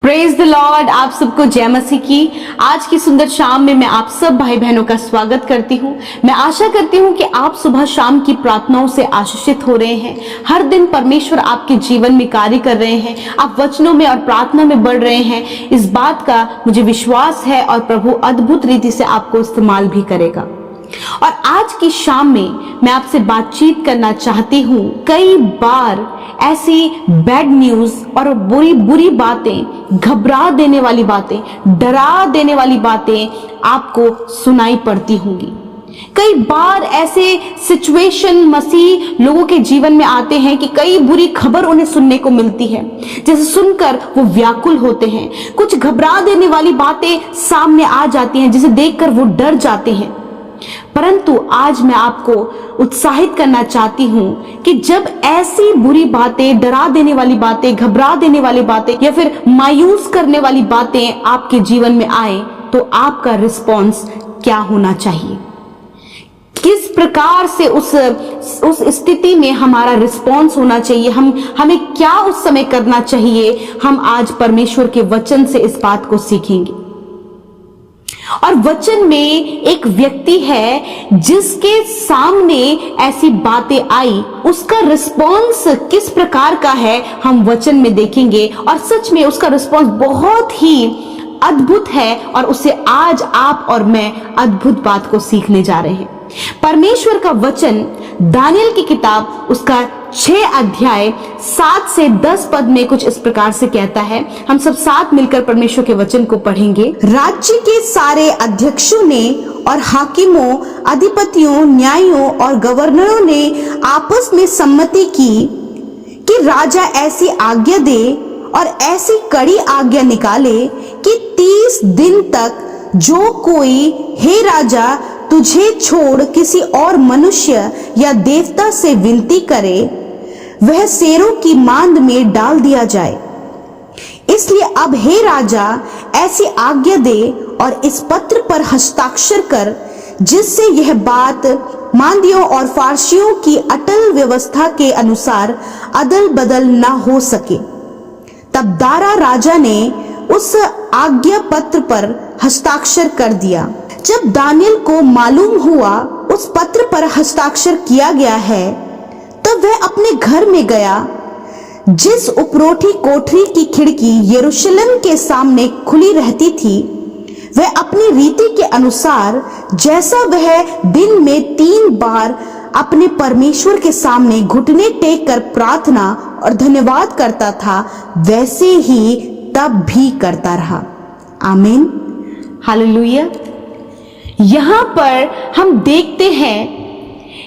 Praise the Lord. आप सबको जय मसीह की। आज की सुंदर शाम में मैं आप सब भाई बहनों का स्वागत करती हूँ। मैं आशा करती हूँ कि आप सुबह शाम की प्रार्थनाओं से आशीषित हो रहे हैं। हर दिन परमेश्वर आपके जीवन में कार्य कर रहे हैं, आप वचनों में और प्रार्थना में बढ़ रहे हैं। इस बात का मुझे विश्वास है और प्रभु अद्भुत रीति से आपको इस्तेमाल भी करेगा। और आज की शाम में मैं आपसे बातचीत करना चाहती हूँ। कई बार ऐसी बैड न्यूज और बुरी बुरी बातें, घबरा देने वाली बातें, डरा देने वाली बातें आपको सुनाई पड़ती होंगी। कई बार ऐसे सिचुएशन मसीह लोगों के जीवन में आते हैं कि कई बुरी खबर उन्हें सुनने को मिलती है, जिसे सुनकर वो व्याकुल होते हैं। कुछ घबरा देने वाली बातें सामने आ जाती हैं, जिसे देखकर वो डर जाते हैं। परंतु आज मैं आपको उत्साहित करना चाहती हूं कि जब ऐसी बुरी बातें, डरा देने वाली बातें, घबरा देने वाली बातें या फिर मायूस करने वाली बातें आपके जीवन में आए, तो आपका रिस्पॉन्स क्या होना चाहिए, किस प्रकार से उस स्थिति में हमारा रिस्पॉन्स होना चाहिए, हमें क्या उस समय करना चाहिए। हम आज परमेश्वर के वचन से इस बात को सीखेंगे। और वचन में एक व्यक्ति है जिसके सामने ऐसी बातें आई, उसका रिस्पॉन्स किस प्रकार का है हम वचन में देखेंगे। और सच में उसका रिस्पॉन्स बहुत ही अद्भुत है और उससे आज आप और मैं अद्भुत बात को सीखने जा रहे हैं। परमेश्वर का वचन दानियल की किताब उसका 6 अध्याय 7 से 10 पद में कुछ इस प्रकार से कहता है। हम सब साथ मिलकर परमेश्वर के वचन को पढ़ेंगे। राज्य के सारे अध्यक्षों ने और हाकिमों, अधिपतियों, न्यायियों और गवर्नरों ने आपस में सम्मति की कि राजा ऐसी आज्ञा दे और ऐसी कड़ी आज्ञा निकाले कि 30 दिन तक जो कोई हे राजा तुझे छोड़ किसी और मनुष्य या देवता से विनती करे, वह शेरों की मांद में डाल दिया जाए। इसलिए अब हे राजा ऐसी आज्ञा दे और इस पत्र पर हस्ताक्षर कर, जिससे यह बात मांदियों और फारसियों की अटल व्यवस्था के अनुसार अदल बदल न हो सके। तब दारा राजा ने उस आज्ञा पत्र पर हस्ताक्षर कर दिया। जब दानियल को मालूम हुआ उस पत्र पर हस्ताक्षर किया गया है, तब वह अपने घर में गया। जिस उपरोठी कोठरी की खिड़की यरूशलेम के सामने खुली रहती थी, वह अपनी रीति के अनुसार जैसा वह दिन में 3 बार अपने परमेश्वर के सामने घुटने टेक कर प्रार्थना और धन्यवाद करता था, वैसे ही तब भी करता रहा। आमीन, हालेलुया। यहां पर हम देखते हैं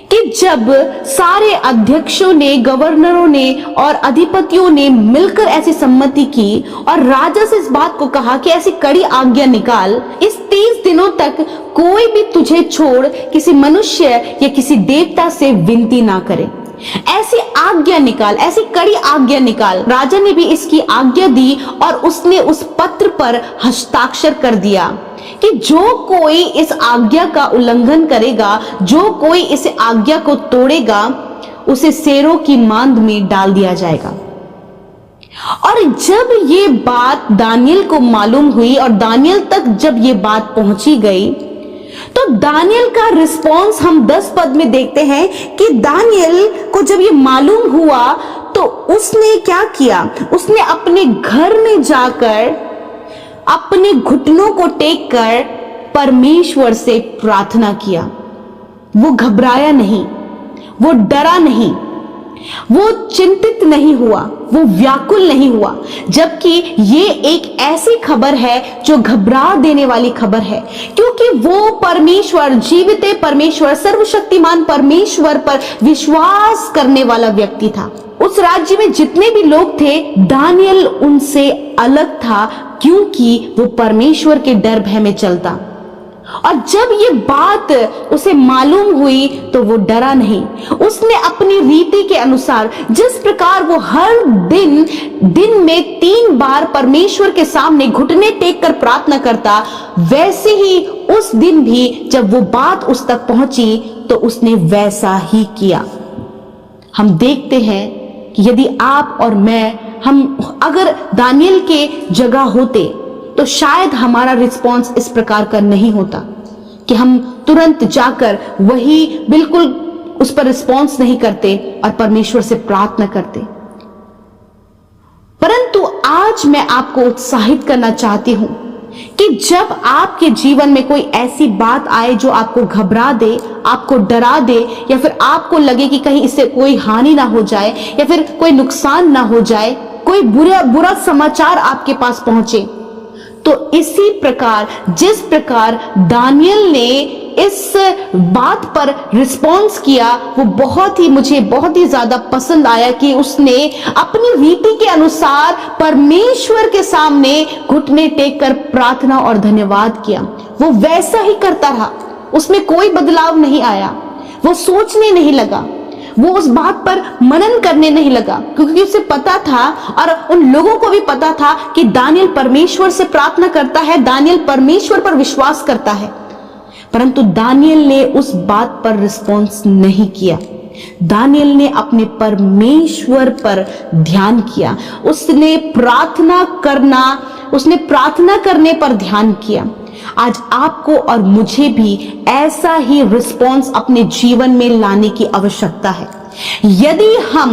कि जब सारे अध्यक्षों ने, गवर्नरों ने और अधिपतियों ने मिलकर ऐसी सम्मति की और राजा से इस बात को कहा कि ऐसी कड़ी आज्ञा निकाल, इस 30 दिनों तक कोई भी तुझे छोड़ किसी मनुष्य या किसी देवता से विनती ना करे। ऐसी आज्ञा निकाल, ऐसी कड़ी आज्ञा निकाल। राजा ने भी इसकी आज्ञा दी और उसने उस पत्र पर हस्ताक्षर कर दिया कि जो कोई इस आज्ञा का उल्लंघन करेगा, जो कोई इस आज्ञा को तोड़ेगा, उसे शेरों की मांद में डाल दिया जाएगा। और जब ये बात दानियल को मालूम हुई और दानियल तक जब ये बात पहुंची गई, तो दानियल का रिस्पॉन्स हम 10 पद में देखते हैं कि दानियल को जब ये मालूम हुआ तो उसने क्या किया, उसने अपने घर में जाकर अपने घुटनों को टेक कर परमेश्वर से प्रार्थना किया। वो घबराया नहीं, वो डरा नहीं, वो चिंतित नहीं हुआ, वो व्याकुल नहीं हुआ। जबकि ये एक ऐसी खबर है जो घबरा देने वाली खबर है, क्योंकि वो परमेश्वर, जीवित परमेश्वर, सर्वशक्तिमान परमेश्वर पर विश्वास करने वाला व्यक्ति था। उस राज्य में जितने भी लोग थे, दानियल उनसे अलग था, क्योंकि वो परमेश्वर के डर भय में चलता। और जब ये बात उसे मालूम हुई तो वो डरा नहीं। उसने अपनी रीति के अनुसार, जिस प्रकार वो हर दिन में 3 बार परमेश्वर के सामने घुटने टेक कर प्रार्थना करता, वैसे ही उस दिन भी जब वो बात उस तक पहुंची तो उसने वैसा ही किया। हम देखते हैं कि यदि आप और मैं हम अगर दानियल के जगह होते तो शायद हमारा रिस्पॉन्स इस प्रकार का नहीं होता कि हम तुरंत जाकर वही बिल्कुल उस पर रिस्पॉन्स नहीं करते और परमेश्वर से प्रार्थना करते। परंतु आज मैं आपको उत्साहित करना चाहती हूं कि जब आपके जीवन में कोई ऐसी बात आए जो आपको घबरा दे, आपको डरा दे, या फिर आपको लगे कि कहीं इससे कोई हानि ना हो जाए या फिर कोई नुकसान ना हो जाए, कोई बुरा समाचार आपके पास पहुंचे, तो इसी प्रकार जिस प्रकार दानियल ने इस बात पर रिस्पॉन्स किया वो मुझे बहुत ही ज्यादा पसंद आया कि उसने अपनी रीति के अनुसार परमेश्वर के सामने घुटने टेक कर प्रार्थना और धन्यवाद किया। वो वैसा ही करता रहा, उसमें कोई बदलाव नहीं आया, वो सोचने नहीं लगा, वो उस बात पर मनन करने नहीं लगा, क्योंकि उसे पता था और उन लोगों को भी पता था कि दानियल परमेश्वर से प्रार्थना करता है, दानियल परमेश्वर पर विश्वास करता है। परंतु दानियल ने उस बात पर रिस्पॉन्स नहीं किया। दानियल ने अपने परमेश्वर पर ध्यान किया, उसने प्रार्थना करने पर ध्यान किया। आज आपको और मुझे भी ऐसा ही रिस्पॉन्स अपने जीवन में लाने की आवश्यकता है। यदि हम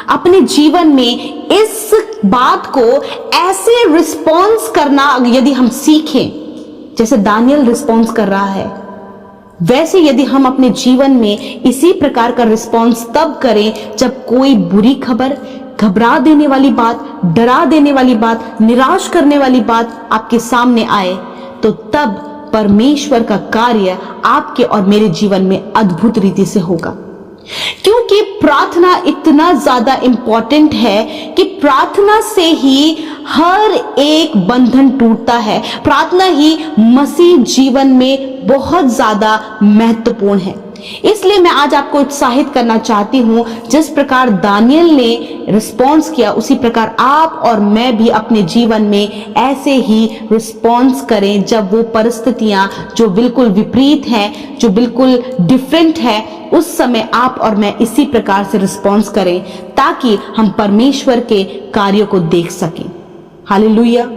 अपने जीवन में इस बात को ऐसे रिस्पॉन्स करना यदि हम सीखें जैसे दानियल रिस्पॉन्स कर रहा है, वैसे यदि हम अपने जीवन में इसी प्रकार का रिस्पॉन्स तब करें जब कोई बुरी खबर, घबरा देने वाली बात, डरा देने वाली बात, निराश करने वाली बात आपके सामने आए, तो तब परमेश्वर का कार्य आपके और मेरे जीवन में अद्भुत रीति से होगा। क्योंकि प्रार्थना इतना ज्यादा इंपॉर्टेंट है कि प्रार्थना से ही हर एक बंधन टूटता है, प्रार्थना ही मसीह जीवन में बहुत ज्यादा महत्वपूर्ण है। इसलिए मैं आज आपको उत्साहित करना चाहती हूं, जिस प्रकार दानियल ने रिस्पॉन्स किया उसी प्रकार आप और मैं भी अपने जीवन में ऐसे ही रिस्पॉन्स करें जब वो परिस्थितियां जो बिल्कुल विपरीत हैं, जो बिल्कुल डिफरेंट है, उस समय आप और मैं इसी प्रकार से रिस्पॉन्स करें ताकि हम परमेश्वर के कार्यों को देख सकें। हालेलुया।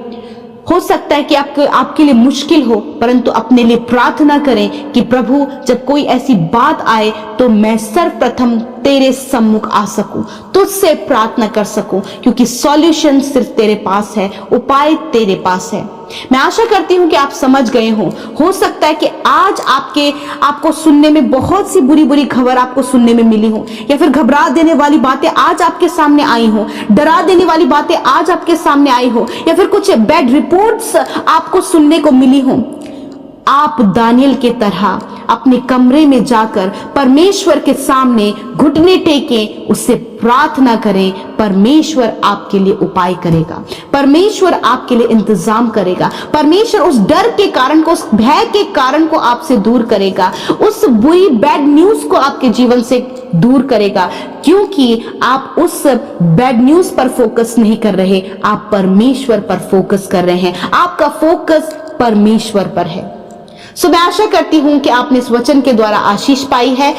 हो सकता है कि आपके लिए मुश्किल हो, परंतु अपने लिए प्रार्थना करें कि प्रभु जब कोई ऐसी बात आए तो मैं सर्वप्रथम तेरे सम्मुख आ सकूं, तुझसे प्रार्थना कर सकूं, क्योंकि सॉल्यूशन सिर्फ तेरे पास है, उपाय तेरे पास है। मैं आशा करती हूं कि आप समझ गए हो सकता है कि आज आपको सुनने में बहुत सी बुरी खबर आपको सुनने में मिली हो, या फिर घबरा देने वाली बातें आज आपके सामने आई हो, डरा देने वाली बातें आज आपके सामने आई हो, या फिर कुछ बैड रिपोर्ट्स आपको सुनने को मिली हो। आप दानियल के तरह अपने कमरे में जाकर परमेश्वर के सामने घुटने टेकें, उससे प्रार्थना करें। परमेश्वर आपके लिए उपाय करेगा, परमेश्वर आपके लिए इंतजाम करेगा, परमेश्वर उस डर के कारण को, उस भय के कारण को आपसे दूर करेगा, उस बुरी बैड न्यूज को आपके जीवन से दूर करेगा, क्योंकि आप उस बैड न्यूज पर फोकस नहीं कर रहे, आप परमेश्वर पर फोकस कर रहे हैं। आपका फोकस परमेश्वर पर है। मैं आशा करती हूं कि आपने इस वचन के द्वारा आशीष पाई है।